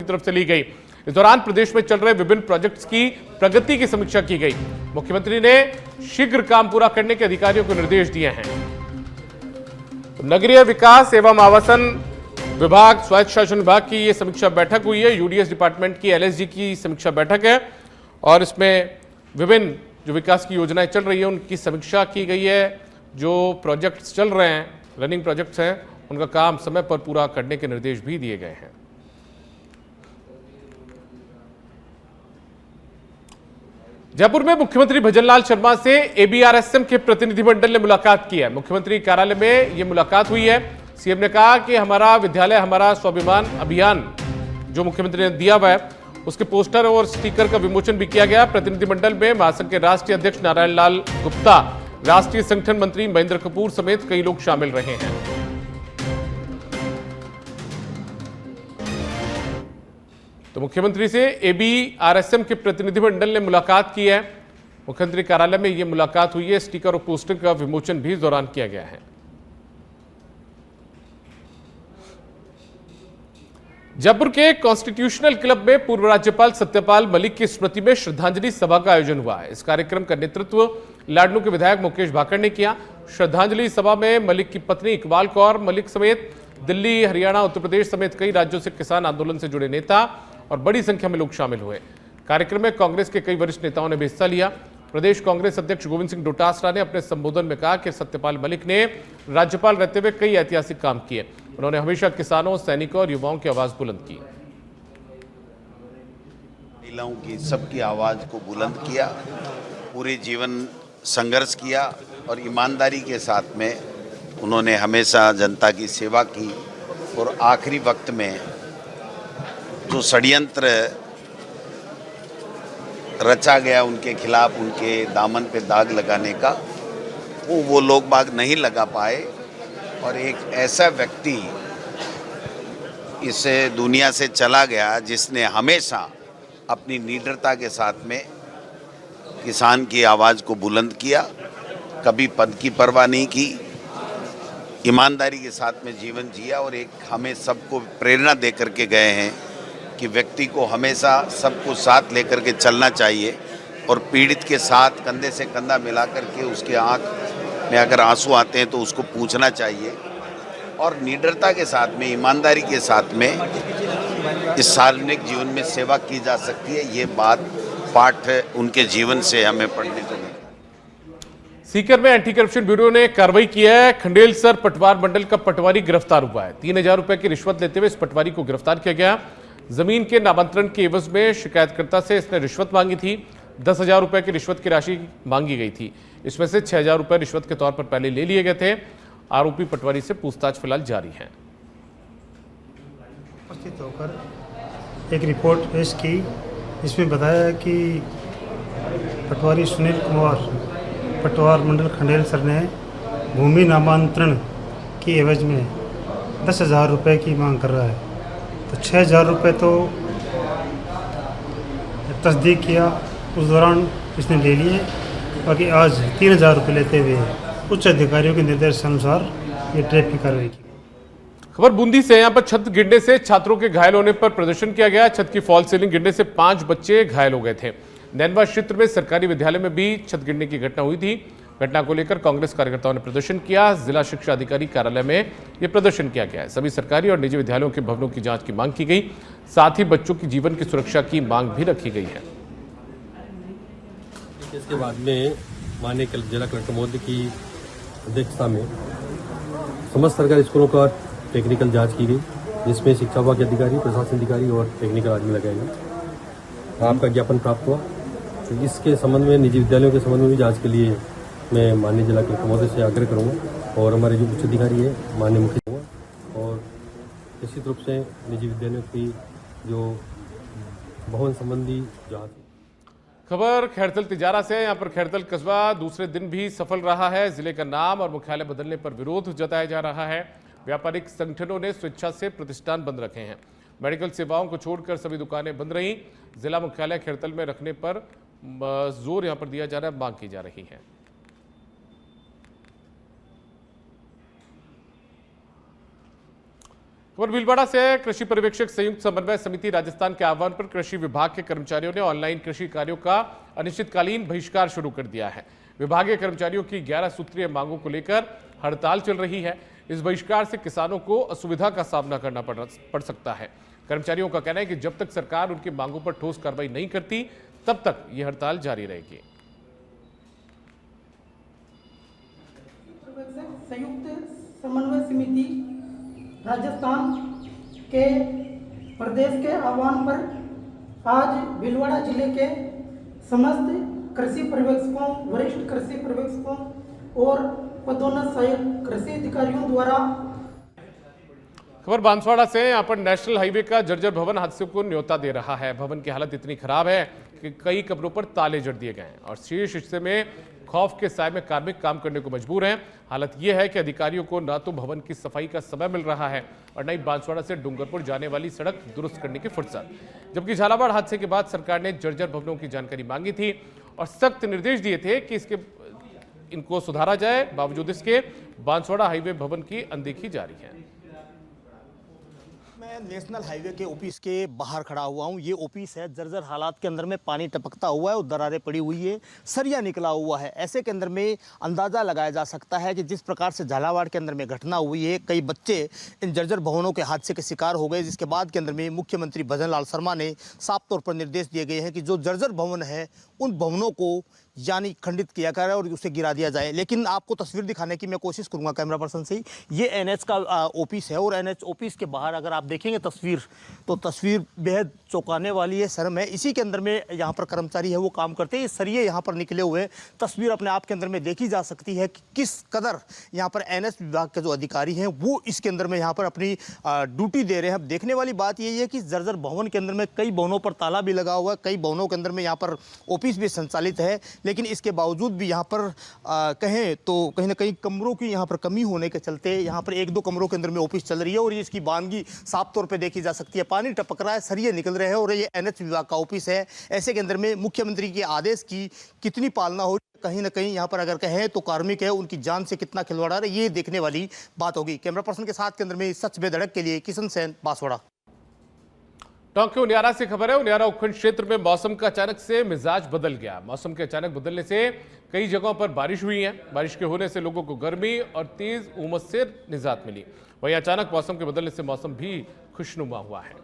तरफ से ली गई। इस दौरान प्रदेश में चल रहे विभिन्न प्रोजेक्ट्स की प्रगति की समीक्षा की गई। मुख्यमंत्री ने शीघ्र काम पूरा करने के अधिकारियों को निर्देश दिए हैं। नगरीय विकास एवं आवासन विभाग, स्वायत्त शासन विभाग की यह समीक्षा बैठक हुई है। यूडीएस डिपार्टमेंट की एलएसजी की समीक्षा बैठक है और इसमें विभिन्न जो विकास की योजनाएं चल रही है उनकी समीक्षा की गई है। जो प्रोजेक्ट्स चल रहे हैं, रनिंग प्रोजेक्ट्स हैं, उनका काम समय पर पूरा करने के निर्देश भी दिए गए हैं। जयपुर में मुख्यमंत्री भजनलाल शर्मा से एबीआरएसएम के प्रतिनिधिमंडल ने मुलाकात की है। मुख्यमंत्री कार्यालय में यह मुलाकात हुई है। सीएम ने कहा कि हमारा विद्यालय हमारा स्वाभिमान अभियान जो मुख्यमंत्री ने दिया हुआ है उसके पोस्टर और स्टिकर का विमोचन भी किया गया। प्रतिनिधिमंडल में महासंघ के राष्ट्रीय अध्यक्ष नारायण लाल गुप्ता, राष्ट्रीय संगठन मंत्री महेंद्र कपूर समेत कई लोग शामिल रहे हैं। तो मुख्यमंत्री से एबीआरएसएम के प्रतिनिधिमंडल ने मुलाकात की है। मुख्यमंत्री कार्यालय में यह मुलाकात हुई है। स्टिकर और पोस्टर का विमोचन भी इस दौरान किया गया है। जयपुर के कॉन्स्टिट्यूशनल क्लब में पूर्व राज्यपाल सत्यपाल मलिक की स्मृति में श्रद्धांजलि सभा का आयोजन हुआ है। इस कार्यक्रम का नेतृत्व लाडनू के विधायक मुकेश भाकड़ ने किया। श्रद्धांजलि सभा में मलिक की पत्नी इकबाल कौर मलिक समेत दिल्ली, हरियाणा, उत्तर प्रदेश समेत कई राज्यों से किसान आंदोलन से जुड़े नेता और बड़ी संख्या में लोग शामिल हुए। कार्यक्रम में कांग्रेस के कई वरिष्ठ नेताओं ने भी हिस्सा लिया। प्रदेश कांग्रेस अध्यक्ष गोविंद सिंह डोटासरा ने अपने संबोधन में कहा कि सत्यपाल मलिक ने राज्यपाल रहते हुए कई ऐतिहासिक काम किए। उन्होंने हमेशा किसानों, सैनिकों और युवाओं की आवाज बुलंद की। महिलाओं की सबकी आवाज को बुलंद किया, पूरे जीवन संघर्ष किया और ईमानदारी के साथ में उन्होंने हमेशा जनता की सेवा की। और आखिरी वक्त में जो षड्यंत्र रचा गया उनके खिलाफ, उनके दामन पे दाग लगाने का, वो लोग बाग नहीं लगा पाए और एक ऐसा व्यक्ति इस दुनिया से चला गया जिसने हमेशा अपनी निडरता के साथ में किसान की आवाज़ को बुलंद किया, कभी पद की परवाह नहीं की, ईमानदारी के साथ में जीवन जिया और एक हमें सबको प्रेरणा दे करके गए हैं कि व्यक्ति को हमेशा सबको साथ लेकर के चलना चाहिए और पीड़ित के साथ कंधे से कंधा मिला करके उसके आँख में अगर आंसू आते हैं तो उसको पूछना चाहिए और निडरता के साथ में, ईमानदारी के साथ में इस सार्वजनिक जीवन में सेवा की जा सकती है। ये बात पाठ उनके जीवन से हमें पढ़ने को मिला। सीकर में एंटी करप्शन ब्यूरो ने कार्रवाई की है। खंडेलसर पटवार मंडल का पटवारी गिरफ्तार हुआ है। 3000 रुपए की रिश्वत लेते हुए इस पटवारी को गिरफ्तार किया गया। जमीन के नामांतरण के एवज में शिकायतकर्ता से इसने रिश्वत मांगी थी। 10,000 रुपए की रिश्वत की राशि मांगी गई थी। इसमें से 6,000 रुपए रिश्वत के तौर पर पहले ले लिए गए थे। आरोपी पटवारी से पूछताछ फिलहाल जारी है। उपस्थित होकर एक रिपोर्ट पेश की। इसमें बताया कि पटवारी सुनील कुमार पटवार मंडल खंडेलसर ने भूमि नामांतरण की एवज में 10,000 रुपये की मांग कर रहा है। तो 6,000 रुपये तो तस्दीक किया, उस दौरान इसने ले लिए। बाकी आज 3,000 रुपये लेते हुए उच्च अधिकारियों के निर्देशानुसार ये ट्रैप की कार्रवाई की। खबर बूंदी से। यहां पर छत गिरने से छात्रों के घायल होने पर प्रदर्शन किया गया। छत की फॉल सीलिंग गिरने से 5 बच्चे घायल हो गए थे। नैनवा क्षेत्र में सरकारी विद्यालय में भी छत गिरने की घटना हुई थी। घटना को लेकर कांग्रेस कार्यकर्ताओं ने प्रदर्शन किया। जिला शिक्षा अधिकारी कार्यालय में यह प्रदर्शन किया गया है। सभी सरकारी और निजी विद्यालयों के भवनों की जांच की मांग की गई। साथ ही बच्चों की जीवन की सुरक्षा की मांग भी रखी गई है। इसके बाद में माननीय जिला कलेक्टर महोदय की अध्यक्षता में समस्त सरकारी स्कूलों का टेक्निकल जांच की गई, जिसमें शिक्षा विभाग के अधिकारी, प्रशासन अधिकारी और टेक्निकल आदमी लगाए गए। आपका ज्ञापन प्राप्त हुआ, तो इसके संबंध में निजी विद्यालयों के संबंध में भी जांच के लिए मैं माननीय जिला कलेक्टर महोदय से आग्रह करूँगा और हमारे जो उच्च अधिकारी है माननीय मुख्य और निश्चित रूप से निजी विद्यालयों की जो भवन संबंधी जाँच। खबर खैरतल तिजारा से। यहां पर खैरतल कस्बा दूसरे दिन भी सफल रहा है। जिले का नाम और मुख्यालय बदलने पर विरोध जताया जा रहा है। व्यापारिक संगठनों ने स्वेच्छा से प्रतिष्ठान बंद रखे हैं। मेडिकल सेवाओं को छोड़कर सभी दुकानें बंद रहीं। जिला मुख्यालय खैरतल में रखने पर जोर यहां पर दिया जा रहा है, मांग की जा रही है। खबर भीलवाड़ा से है। कृषि पर्यवेक्षक संयुक्त समन्वय समिति राजस्थान के आह्वान पर कृषि विभाग के कर्मचारियों ने ऑनलाइन कृषि कार्यों का अनिश्चितकालीन बहिष्कार शुरू कर दिया है। विभागीय कर्मचारियों की 11 सूत्रीय मांगों को लेकर हड़ताल चल रही है। इस बहिष्कार से किसानों को असुविधा का सामना करना पड़ सकता है। कर्मचारियों का कहना है कि जब तक सरकार उनकी मांगों पर ठोस कार्रवाई नहीं करती तब तक ये हड़ताल जारी रहेगी। संयुक्त समन्वय समिति राजस्थान के प्रदेश के आह्वान पर आज भीलवाड़ा जिले के समस्त कृषि पर्यवेक्षकों, वरिष्ठ कृषि पर्यवेक्षकों और पदोन्नत सहायक कृषि अधिकारियों द्वारा। खबर बांसवाड़ा से। यहाँ पर नेशनल हाईवे का जर्जर भवन हादसे को न्योता दे रहा है। भवन की हालत इतनी खराब है कि कई कमरों पर ताले जड़ दिए गए हैं और शीर्ष हिस्से में खौफ के साए में कार्मिक काम करने को मजबूर हैं। हालत यह है कि अधिकारियों को न तो भवन की सफाई का समय मिल रहा है और न ही बांसवाड़ा से डूंगरपुर जाने वाली सड़क दुरुस्त करने की फुर्सत। जबकि झालावाड़ हादसे के बाद सरकार ने जर्जर भवनों की जानकारी मांगी थी और सख्त निर्देश दिए थे कि इनको सुधारा जाए। बावजूद इसके बांसवाड़ा हाईवे भवन की अनदेखी जारी है। मैं नेशनल हाईवे के ऑफिस के बाहर खड़ा हुआ हूँ। ये ऑफिस है, जर्जर हालात के अंदर में पानी टपकता हुआ है और दरारें पड़ी हुई है, सरिया निकला हुआ है। ऐसे के अंदर में अंदाज़ा लगाया जा सकता है कि जिस प्रकार से झालावाड़ के अंदर में घटना हुई है, कई बच्चे इन जर्जर भवनों के हादसे के शिकार हो गए, जिसके बाद के अंदर में मुख्यमंत्री भजन लाल शर्मा ने साफ तौर पर निर्देश दिए गए हैं कि जो जर्जर भवन है उन भवनों को यानी खंडित किया करे और उसे गिरा दिया जाए। लेकिन आपको तस्वीर दिखाने की मैं कोशिश करूंगा कैमरा पर्सन से ही। ये एनएच का ऑफिस है और एनएच ऑफिस के बाहर अगर आप देखेंगे तस्वीर तो तस्वीर बेहद चौंकाने वाली है, शर्म है। इसी के अंदर में यहाँ पर कर्मचारी है वो काम करते हैं। ये सरिये यहाँ पर निकले हुए हैं। तस्वीर अपने आप के अंदर में देखी जा सकती है कि किस कदर यहाँ पर एनएच विभाग के जो अधिकारी हैं वो इसके अंदर में यहाँ पर अपनी ड्यूटी दे रहे हैं। अब देखने वाली बात यही है कि जर्जर भवन के अंदर में कई भवनों पर ताला भी लगा हुआ है, कई भवनों के अंदर में यहाँ पर ऑफिस भी संचालित है, लेकिन इसके बावजूद भी यहाँ पर कहें तो कहीं ना कहीं कमरों की यहाँ पर कमी होने के चलते यहाँ पर 1-2 कमरों के अंदर में ऑफिस चल रही है और ये इसकी वानगी साफ तौर पे देखी जा सकती है। पानी टपक रहा है, सरिये निकल रहे हैं और ये एनएच विभाग का ऑफिस है। ऐसे के अंदर में मुख्यमंत्री के आदेश की कितनी पालना हो, कहीं ना कहीं यहाँ पर अगर कहें तो कार्मिक है उनकी जान से कितना खिलवाड़ है, ये देखने वाली बात होगी। कैमरा पर्सन के साथ के अंदर में सच बेधड़क के लिए किशन सेन, बांसवाड़ा। टोंक के उनियारा से खबर है। उनियारा उपखंड क्षेत्र में मौसम का अचानक से मिजाज बदल गया। मौसम के अचानक बदलने से कई जगहों पर बारिश हुई है। बारिश के होने से लोगों को गर्मी और तेज उमस से निजात मिली। वहीं अचानक मौसम के बदलने से मौसम भी खुशनुमा हुआ है।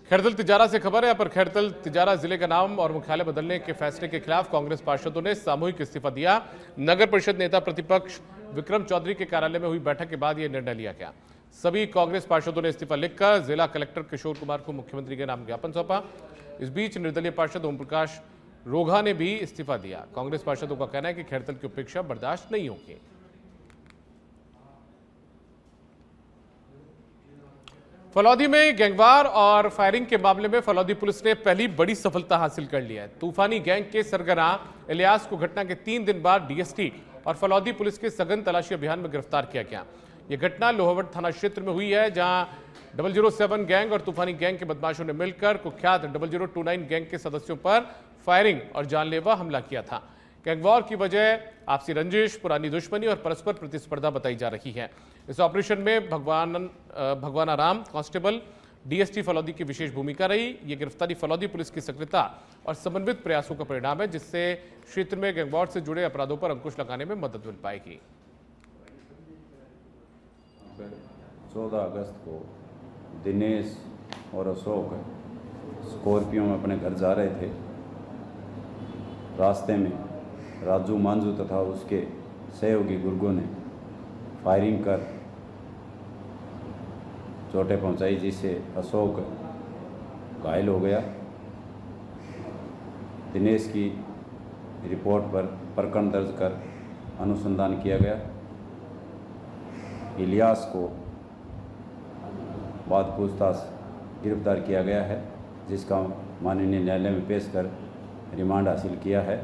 खैरतल तिजारा से खबर है। पर खैरतल तिजारा जिले का नाम और मुख्यालय बदलने के फैसले के खिलाफ कांग्रेस पार्षदों ने सामूहिक इस्तीफा दिया। नगर परिषद नेता प्रतिपक्ष विक्रम चौधरी के कार्यालय में हुई बैठक के बाद यह निर्णय लिया गया। सभी कांग्रेस पार्षदों ने इस्तीफा लिखकर जिला कलेक्टर किशोर कुमार को मुख्यमंत्री के नाम ज्ञापन सौंपा। इस बीच निर्दलीय पार्षद ओम प्रकाश रोघा ने भी इस्तीफा दिया। कांग्रेस पार्षदों का कहना है कि खैरतल की उपेक्षा बर्दाश्त नहीं होगी। फलौदी में गैंगवार और फायरिंग के मामले में फलौदी पुलिस ने पहली बड़ी सफलता हासिल कर ली है। तूफानी गैंग के सरगना इलियास को घटना के 3 दिन बाद डीएसटी और फलौदी पुलिस के सघन तलाशी अभियान में गिरफ्तार किया गया। यह घटना लोहावट थाना क्षेत्र में हुई है, जहां 007 गैंग और तूफानी गैंग के बदमाशों ने मिलकर कुख्यात 0029 गैंग के सदस्यों पर फायरिंग और जानलेवा हमला किया था। गैंगवॉर की वजह आपसी रंजिश, पुरानी दुश्मनी और परस्पर प्रतिस्पर्धा बताई जा रही है। इस ऑपरेशन में भगवानाराम कांस्टेबल डीएसटी फलौदी की विशेष भूमिका रही। ये गिरफ्तारी फलौदी पुलिस की सक्रियता और समन्वित प्रयासों का परिणाम है, जिससे क्षेत्र में गैंगवॉर से जुड़े अपराधों पर अंकुश लगाने में मदद मिल पाएगी। 14 अगस्त को दिनेश और अशोक स्कॉर्पियो में अपने घर जा रहे थे। रास्ते में राजू मांझू तथा उसके सहयोगी गुर्गों ने फायरिंग कर चोटें पहुंचाई, जिससे अशोक घायल हो गया। दिनेश की रिपोर्ट पर प्रकरण दर्ज कर अनुसंधान किया गया। इलियास को बाद पूछताछ गिरफ्तार किया गया है, जिसका माननीय न्यायालय में पेश कर रिमांड हासिल किया है।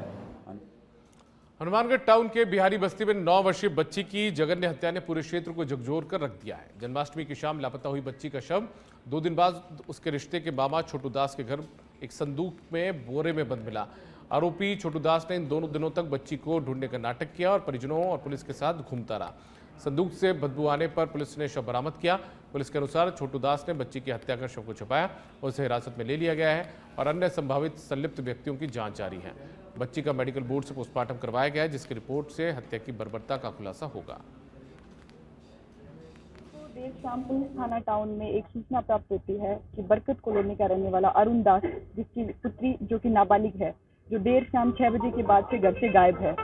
हनुमानगढ़ टाउन के बिहारी बस्ती में 9 वर्षीय बच्ची की जघन्य हत्या ने पूरे क्षेत्र को झकझोर कर रख दिया है। जन्माष्टमी की शाम लापता हुई बच्ची का शव 2 दिन बाद उसके रिश्ते के मामा छोटू दास के घर एक संदूक में बोरे में बंद मिला। आरोपी छोटू दास ने इन दोनों दिनों तक बच्ची को ढूंढने का नाटक किया और परिजनों और पुलिस के साथ घूमता रहा। संदूक से बदबू आने पर पुलिस ने शव बरामद किया। पुलिस के अनुसार छोटू दास ने बच्ची की हत्या कर शव को छुपाया और उसे हिरासत में ले लिया गया है और अन्य संभावित संलिप्त व्यक्तियों की जांच जारी है। बच्ची का मेडिकल बोर्ड से पोस्टमार्टम करवाया गया है, जिसकी रिपोर्ट से हत्या की बर्बरता का खुलासा होगा। देर शाम पुलिस थाना टाउन में एक सूचना प्राप्त होती है कि बरकत कॉलोनी का रहने वाला अरुण दास, जिसकी पुत्री जो कि नाबालिग है, जो देर शाम 6 बजे के बाद से घर से गायब है,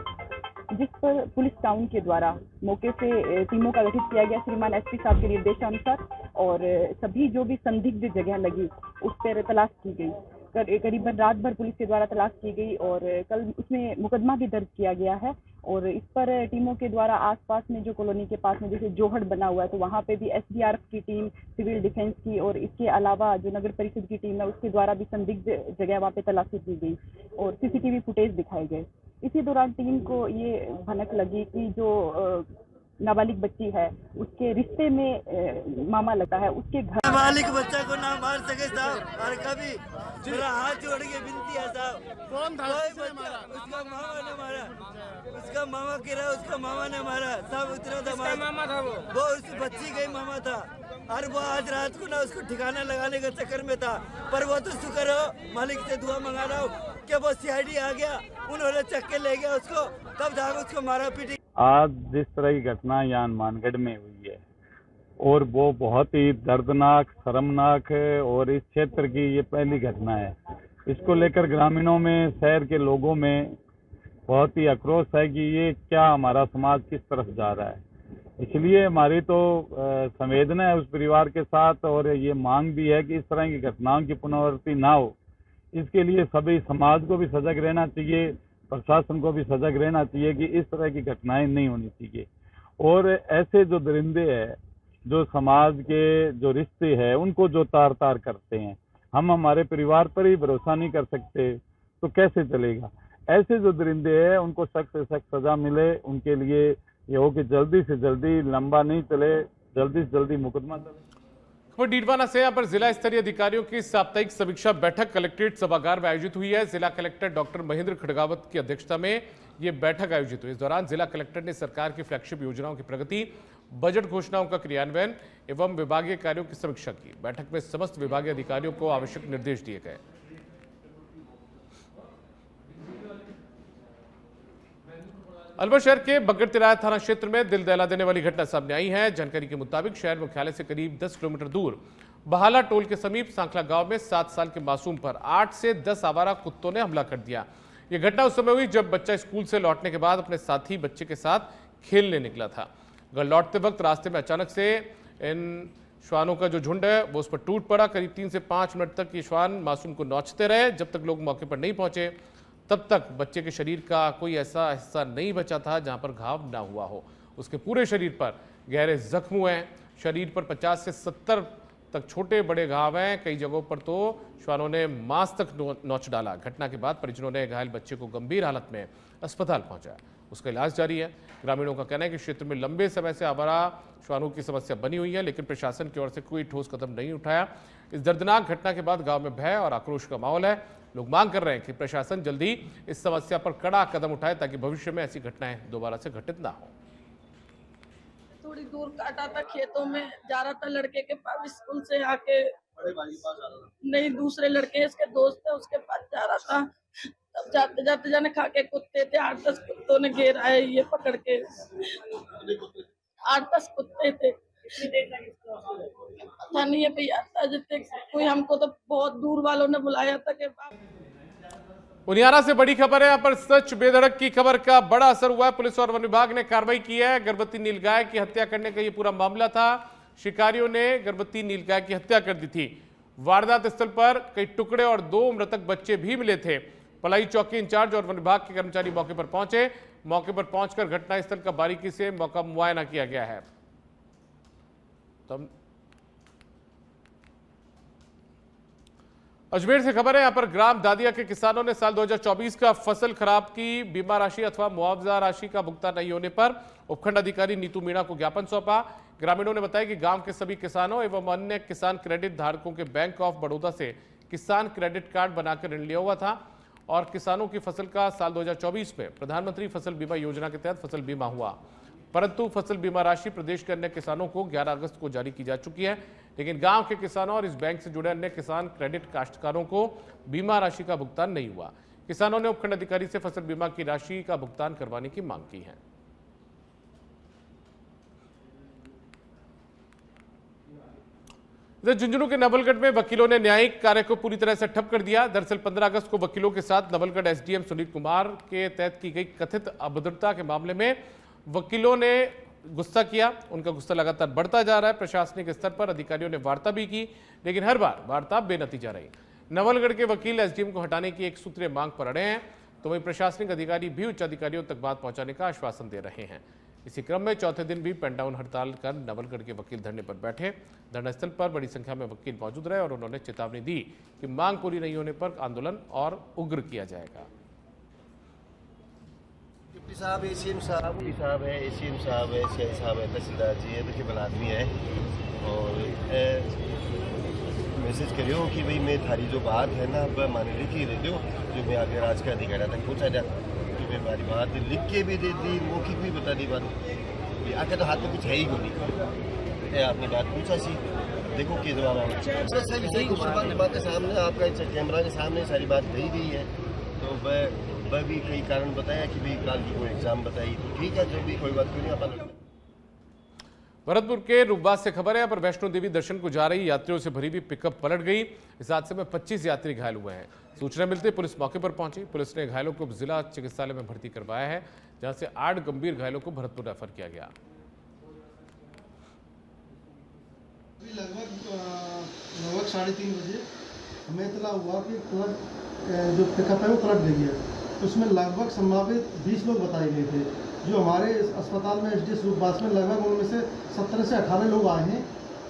जिस पर पुलिस टाउन के द्वारा मौके से टीमों का गठित किया गया श्रीमान एसपी साहब के निर्देशानुसार और सभी जो भी संदिग्ध जगह लगी उस पर तलाश की गई। करीबन रात भर पुलिस के द्वारा तलाश की गई और कल उसमें मुकदमा भी दर्ज किया गया है और इस पर टीमों के द्वारा आसपास में जो कॉलोनी के पास में जैसे जोहड़ बना हुआ है तो वहाँ पे भी एसडीआरएफ की टीम, सिविल डिफेंस की और इसके अलावा जो नगर परिषद की टीम है उसके द्वारा भी संदिग्ध जगह वहाँ पे तलाशी की गई और सीसीटीवी फुटेज दिखाए गए। इसी दौरान टीम को ये भनक लगी कि जो नाबालिग बच्ची है उसके रिश्ते में मामा लगता है, उसके घर नाबालिग बच्चा को ना मार सके साहब और कभी मेरा हाथ जोड़ के विनती है साहब, कौन था उसका मामा ने मारा, उसका मामा गिरा, उसका मामा ने मारा साहब, उतना था मामा था वो उस बच्ची का ही मामा था और वो आज रात को ना उसको ठिकाना लगाने के चक्कर में था। पर वो तो शुक्र हो, मालिक से दुआ मंगा रहा हूँ कि वो सीआईडी आ गया, उन्होंने चक्के के ले गया उसको, तब जाकर उसको मारा पीटी। आज जिस तरह की घटना यहाँ हनुमानगढ़ में हुई है और वो बहुत ही दर्दनाक, शर्मनाक है और इस क्षेत्र की ये पहली घटना है। इसको लेकर ग्रामीणों में, शहर के लोगों में बहुत ही आक्रोश है कि ये क्या हमारा समाज किस तरफ जा रहा है। इसलिए हमारी तो संवेदना है उस परिवार के साथ और ये मांग भी है कि इस तरह की घटनाओं की पुनरावृत्ति ना हो। इसके लिए सभी समाज को भी सजग रहना चाहिए, प्रशासन को भी सजग रहना चाहिए कि इस तरह की घटनाएं नहीं होनी चाहिए। और ऐसे जो दरिंदे हैं, जो समाज के जो रिश्ते हैं, उनको जो तार तार करते हैं, हम हमारे परिवार पर ही भरोसा नहीं कर सकते तो कैसे चलेगा। ऐसे जो दरिंदे हैं उनको सख्त से सख्त सजा मिले। उनके लिए ये हो कि जल्दी से जल्दी लंबा नहीं चले, जल्दी से जल्दी मुकदमा चले। खबर डीडवाना से यहाँ पर जिला स्तरीय अधिकारियों की साप्ताहिक समीक्षा बैठक कलेक्ट्रेट सभागार में आयोजित हुई है। जिला कलेक्टर डॉक्टर महेंद्र खड़गावत की अध्यक्षता में ये बैठक आयोजित हुई। इस दौरान जिला कलेक्टर ने सरकार की फ्लैगशिप योजनाओं की प्रगति, बजट घोषणाओं का क्रियान्वयन एवं विभागीय कार्यों की समीक्षा की। बैठक में समस्त विभागीय अधिकारियों को आवश्यक निर्देश दिए गए। अलवर शहर के बग्गर तिराया थाना क्षेत्र में दिल दहला देने वाली घटना सामने आई है। जानकारी के मुताबिक शहर मुख्यालय से करीब 10 किलोमीटर दूर बहाला टोल के समीप सांखला गांव में 7 साल के मासूम पर 8 से 10 आवारा कुत्तों ने हमला कर दिया। यह घटना उस समय हुई जब बच्चा स्कूल से लौटने के बाद अपने साथी बच्चे के साथ खेलने निकला था। घर लौटते वक्त रास्ते में अचानक से इन श्वानों का जो झुंड है वो उस पर टूट पड़ा। करीब 3 से 5 मिनट तक ये श्वान मासूम को नोचते रहे। जब तक लोग मौके पर नहीं पहुंचे तब तक बच्चे के शरीर का कोई ऐसा हिस्सा नहीं बचा था जहां पर घाव ना हुआ हो। उसके पूरे शरीर पर गहरे जख्म हुए हैं। शरीर पर 50 से 70 तक छोटे बड़े घाव हैं। कई जगहों पर तो श्वानों ने मांस तक नोच डाला। घटना के बाद परिजनों ने घायल बच्चे को गंभीर हालत में अस्पताल पहुंचाया। उसका इलाज जारी है। ग्रामीणों का कहना है कि क्षेत्र में लंबे समय से आवारा श्वानों की समस्या बनी हुई है, लेकिन प्रशासन की ओर से कोई ठोस कदम नहीं उठाया। इस दर्दनाक घटना के बाद गांव में भय और आक्रोश का माहौल है। लोग मांग कर रहे हैं कि प्रशासन जल्दी इस समस्या पर कड़ा कदम उठाए ताकि भविष्य में ऐसी घटनाएं दोबारा से घटित ना हो। थोड़ी दूर काटा था, खेतों में जा रहा था लड़के के पास, स्कूल से आके नहीं दूसरे लड़के इसके दोस्त थे उसके पास जा रहा था। तब जाते जाते जाने खा के कुत्ते थे, 8-10 कुत्तों ने घेरा है ये पकड़ के। 8-10 कुत्ते थे। पता नहीं है भैया, जितने कोई हमको तो बहुत दूर वालों ने बुलाया था कि उनियारा से बड़ी खबर है। यहाँ पर सच बेधड़क की खबर का बड़ा असर हुआ है। पुलिस और वन विभाग ने कार्रवाई की है। गर्भवती नीलगाय की हत्या करने का ये पूरा मामला था। शिकारियों ने गर्भवती नीलगाय की हत्या कर दी थी। वारदात स्थल पर कई टुकड़े और 2 मृतक बच्चे भी मिले थे। पलाई चौकी इंचार्ज और वन विभाग के कर्मचारी मौके पर पहुंचे। मौके पर पहुंचकर घटनास्थल का बारीकी से मौका मुआयना किया गया है। अजमेर से खबर है। यहां पर ग्राम दादिया के किसानों ने साल 2024 का फसल खराब की बीमा राशि अथवा मुआवजा राशि का भुगतान नहीं होने पर उपखंड अधिकारी नीतू मीणा को ज्ञापन सौंपा। ग्रामीणों ने बताया कि गांव के सभी किसानों एवं अन्य किसान क्रेडिट धारकों के बैंक ऑफ बड़ौदा से किसान क्रेडिट कार्ड बनाकर ऋण लिया हुआ था और किसानों की फसल का साल 2024 में प्रधानमंत्री फसल बीमा योजना के तहत फसल बीमा हुआ, परंतु फसल बीमा राशि प्रदेश के अन्य किसानों को 11 अगस्त को जारी की जा चुकी है। लेकिन गांव के किसानों और इस बैंक से जुड़े अन्य किसान क्रेडिट काश्तकारों को बीमा राशि का भुगतान नहीं हुआ। किसानों ने उपखंड अधिकारी से फसल बीमा की राशि का भुगतान करवाने की मांग की है। इधर झुंझुनू के नवलगढ़ में वकीलों ने न्यायिक कार्य को पूरी तरह से ठप कर दिया। दरअसल 15 अगस्त को वकीलों के साथ नवलगढ़ एसडीएम सुनील कुमार के तहत की गई कथित अभद्रता के मामले में वकीलों ने गुस्सा किया। उनका गुस्सा लगातार बढ़ता जा रहा है। प्रशासनिक स्तर पर अधिकारियों ने वार्ता भी की, लेकिन हर बार वार्ता बेनतीजा रही। नवलगढ़ के वकील एसडीएम को हटाने की एक सूत्रीय मांग पर अड़े हैं, तो वहीं प्रशासनिक अधिकारी भी उच्च अधिकारियों तक बात पहुंचाने का आश्वासन दे रहे हैं। इसी क्रम में चौथे दिन भी पेन डाउन हड़ताल कर नवलगढ़ के वकील धरने पर बैठे। धरना स्थल पर बड़ी संख्या में वकील मौजूद रहे और उन्होंने चेतावनी दी कि मांग पूरी नहीं होने पर आंदोलन और उग्र किया जाएगा। डिप्टी साहब, एसीएम साहब, डी साहब है, एसीएम साहब है, सीआई साहब है, तहसीलदार जी है, देखिए बल आदमी है और मैसेज करियो कि भाई मैं थारी जो बात है ना अब माने लिख ही दे दो, जो मैं आगे राज का अधिकारी तक पहुँचा जा। तो मैं हमारी बात लिख के भी दे दी, मौखिक भी बता दी बात। आके तो हाथ में कुछ है ही नहीं। आपने बात पूछा सी, देखो कि जवाब सही बात के सामने आपका कैमरा के सामने सारी बात कही गई है। तो वह भी कई कारण बताया कि भाई कल की कोई एग्जाम बताई, तो ठीक है, जो भी कोई बात क्यों नहीं अपन। भरतपुर के रूपबाज से खबर है, पर वैष्णो देवी दर्शन को जा रही यात्रियों से भरी हुई पिकअप पलट गई। इस हादसे में 25 यात्री घायल हुए हैं। सूचना मिलते पुलिस मौके पर पहुंची। पुलिस ने घायलों को जिला चिकित्सालय में भर्ती करवाया है, जहां से 8 गंभीर घायलों को भरतपुर रेफर किया गया। लगभग 3:30 बजे हमें इतला हुआ कि जो पिकअप है वो पलट गई है। उसमें लगभग संभावित 20 लोग बताए गए थे। जो हमारे अस्पताल में एसडीएस रूपबास में लगभग उनमें से 17 से 18 लोग आए हैं।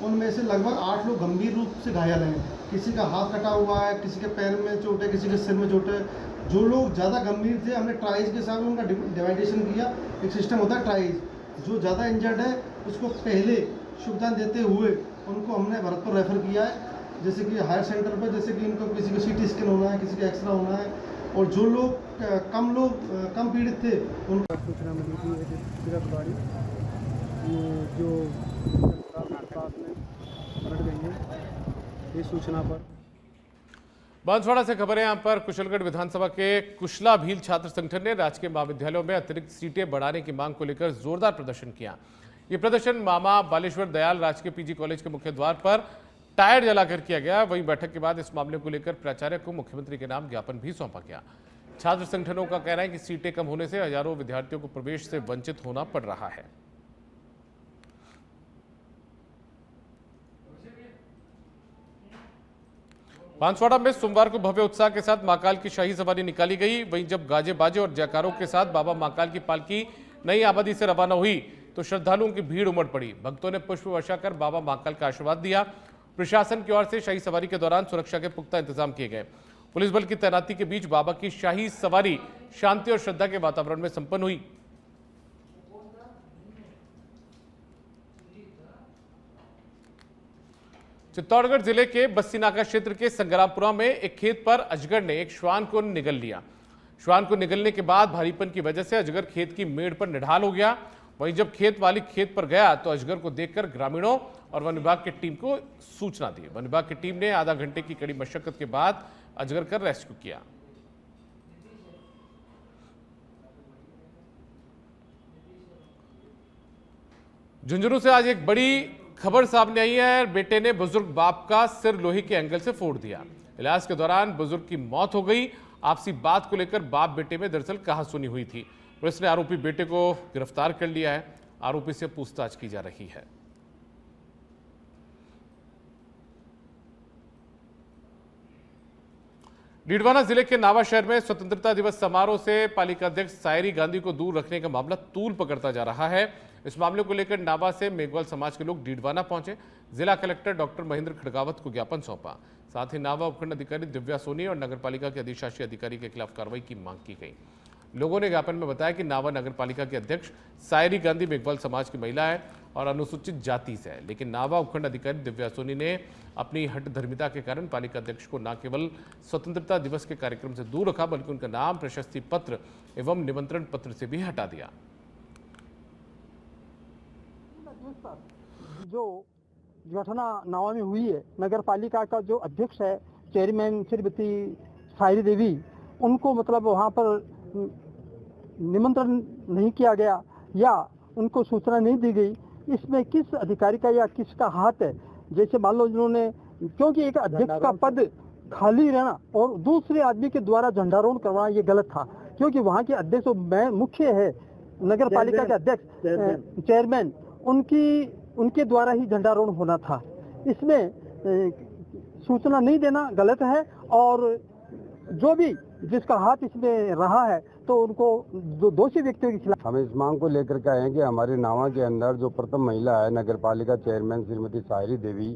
उनमें से लगभग 8 लोग गंभीर रूप से घायल हैं। किसी का हाथ कटा हुआ है, किसी के पैर में चोट है, किसी के सिर में चोट है। जो लोग ज़्यादा गंभीर थे हमने ट्राइज के साथ उनका डिवाइडेशन किया। एक सिस्टम होता है ट्राइज, जो ज़्यादा इंजर्ड है उसको पहले सुविधा देते हुए उनको हमने भरतपुर रेफर किया है। जैसे कि हायर सेंटर पर, जैसे कि इनको किसी को सीटी स्कैन होना है, किसी का एक्सरे होना है। और जो लोग कम पीड़ित थे उनका सूचना मिली थी गिरफ्तारी जो पास में पलट गई है। इस सूचना पर बांसवाड़ा से खबर है। यहाँ पर कुशलगढ़ विधानसभा के कुशला भील छात्र संगठन ने राजकीय महाविद्यालयों में अतिरिक्त सीटें बढ़ाने की मांग को लेकर जोरदार प्रदर्शन किया। ये प्रदर्शन मामा बालेश्वर दयाल राजकीय पीजी कॉलेज के मुख्य द्वार पर टायर जलाकर किया गया। वहीं बैठक के बाद इस मामले को लेकर प्राचार्य को मुख्यमंत्री के नाम ज्ञापन भी सौंपा गया। छात्र संगठनों का कहना है कि सीटें कम होने से हजारों विद्यार्थियों को प्रवेश से वंचित होना पड़ रहा है। बांसवाड़ा में सोमवार को भव्य उत्साह के साथ महाकाल की शाही सवारी निकाली गई। वहीं जब गाजे बाजे और जयकारों के साथ बाबा महाकाल की पालकी नई आबादी से रवाना हुई तो श्रद्धालुओं की भीड़ उमड़ पड़ी। भक्तों ने पुष्प वर्षा कर बाबा महाकाल का आशीर्वाद दिया। प्रशासन की ओर से शाही सवारी के दौरान सुरक्षा के पुख्ता इंतजाम किए गए। पुलिस बल की तैनाती के बीच बाबा की शाही सवारी शांति और श्रद्धा के वातावरण में संपन्न हुई। चित्तौड़गढ़ जिले के बस्सीनाका क्षेत्र के संग्रामपुरा में एक खेत पर अजगर ने एक श्वान को निगल लिया। श्वान को निगलने के बाद भारीपन की वजह से अजगर खेत की मेड़ पर निढाल हो गया। वहीं जब खेत मालिक खेत पर गया तो अजगर को देखकर ग्रामीणों और वन विभाग की टीम को सूचना दी। वन विभाग की टीम ने आधा घंटे की कड़ी मशक्कत के बाद अजगर का रेस्क्यू किया। झुंझुनू से आज एक बड़ी खबर सामने आई है। बेटे ने बुजुर्ग बाप का सिर लोहे के एंगल से फोड़ दिया। इलाज के दौरान बुजुर्ग की मौत हो गई। आपसी बात को लेकर बाप बेटे में दरअसल कहासुनी हुई थी। पुलिस ने आरोपी बेटे को गिरफ्तार कर लिया है। आरोपी से पूछताछ की जा रही है। डीडवाना जिले के नावा शहर में स्वतंत्रता दिवस समारोह से पालिका अध्यक्ष सायरी गांधी को दूर रखने का मामला तूल पकड़ता जा रहा है। इस मामले को लेकर नावा से मेघवाल समाज के लोग डीडवाना पहुंचे। जिला कलेक्टर डॉक्टर महेंद्र खड़गावत को ज्ञापन सौंपा। साथ ही नावा उपखंड अधिकारी दिव्या सोनी और नगरपालिका के अधिशासी अधिकारी के खिलाफ कार्रवाई की मांग की गई। लोगों ने ज्ञापन में बताया कि नावा नगरपालिका के अध्यक्ष सायरी गांधी मेघवाल समाज की महिला है और अनुसूचित जाति से है। लेकिन नावा उपखंड अधिकारी दिव्या सोनी ने अपनी हठधर्मिता के कारण पालिका अध्यक्ष को न केवल स्वतंत्रता दिवस के कार्यक्रम से दूर रखा, बल्कि उनका नाम प्रशस्ति पत्र एवं निमंत्रण पत्र से भी हटा दिया। जो घटना नावा में हुई है, नगर पालिका का जो अध्यक्ष है चेयरमैन श्रीमती सायरी देवी, उनको मतलब वहाँ पर निमंत्रण नहीं किया गया या उनको सूचना नहीं दी गई, इसमें किस अधिकारी का या किसका हाथ है? जैसे मान लो जिन्होंने, क्योंकि एक अध्यक्ष का पद खाली रहना और दूसरे आदमी के द्वारा झंडारोहण करवाना ये गलत था, क्योंकि वहाँ के अध्यक्ष मुख्य है नगर पालिका के अध्यक्ष चेयरमैन, उनके द्वारा ही झंडारोहण होना था। इसमें सूचना नहीं देना गलत है और जो भी जिसका हाथ इसमें रहा है तो उनको जो दोषी व्यक्तियों के खिलाफ हम इस मांग को लेकर के आए हैं कि हमारे नावा के अंदर जो प्रथम महिला है नगर पालिका चेयरमैन श्रीमती सायरी देवी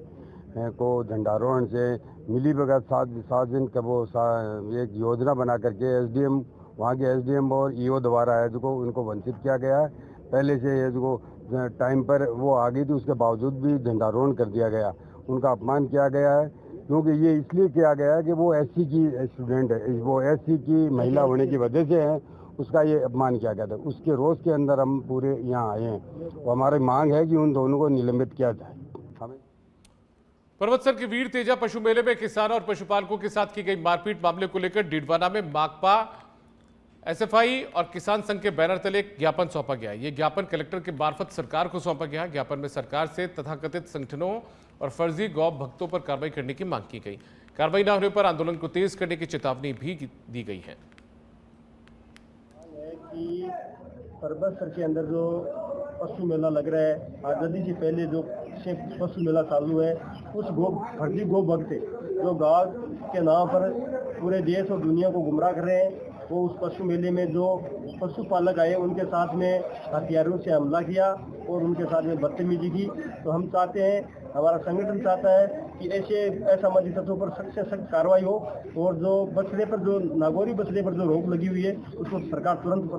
को झंडारोहण से मिली भगत 7 दिन का वो एक योजना बना करके एसडीएम, वहाँ के एसडीएम और ईओ द्वारा है जो उनको वंचित किया गया है। पहले से जो टाइम पर वो आ गई थी, उसके बावजूद भी झंडारोहण कर दिया गया, उनका अपमान किया गया है। क्योंकि ये इसलिए किया गया है कि वो एससी की स्टूडेंट है, वो एससी की महिला होने की वजह से है, उसका ये अपमान किया गया था। उसके रोष के अंदर हम पूरे यहाँ आए हैं और हमारी मांग है कि उन दोनों को निलंबित किया जाए। पर्वतसर के वीर तेजा पशु मेले में किसानों और पशुपालकों के साथ की गई मारपीट मामले को लेकर डीडवाना में माकपा, एसएफआई और किसान संघ के बैनर तले एक ज्ञापन सौंपा गया। ये ज्ञापन कलेक्टर के मार्फत सरकार को सौंपा गया। ज्ञापन में सरकार से तथाकथित संगठनों और फर्जी गौ भक्तों पर कार्रवाई करने की मांग की गई। कार्रवाई न होने पर आंदोलन को तेज करने की चेतावनी भी दी गई है। कि पर्वतसर के अंदर जो पशु मेला लग रहा है, आज़ादी से पहले जो पशु मेला चालू है, उस फर्जी गौ भक्त जो गाँव के नाम पर पूरे देश और दुनिया को गुमराह कर रहे हैं, वो उस पशु मेले में जो पशुपालक आए उनके साथ में हथियारों से हमला किया और उनके साथ में बदतमीजी की। तो हम चाहते हैं, हमारा संगठन चाहता है कि ऐसे असामाजिक तत्वों पर सख्त से सख्त कार्रवाई हो और जो बछड़े पर, जो नागौरी बछड़े पर जो रोक लगी हुई है उसको सरकार तुरंत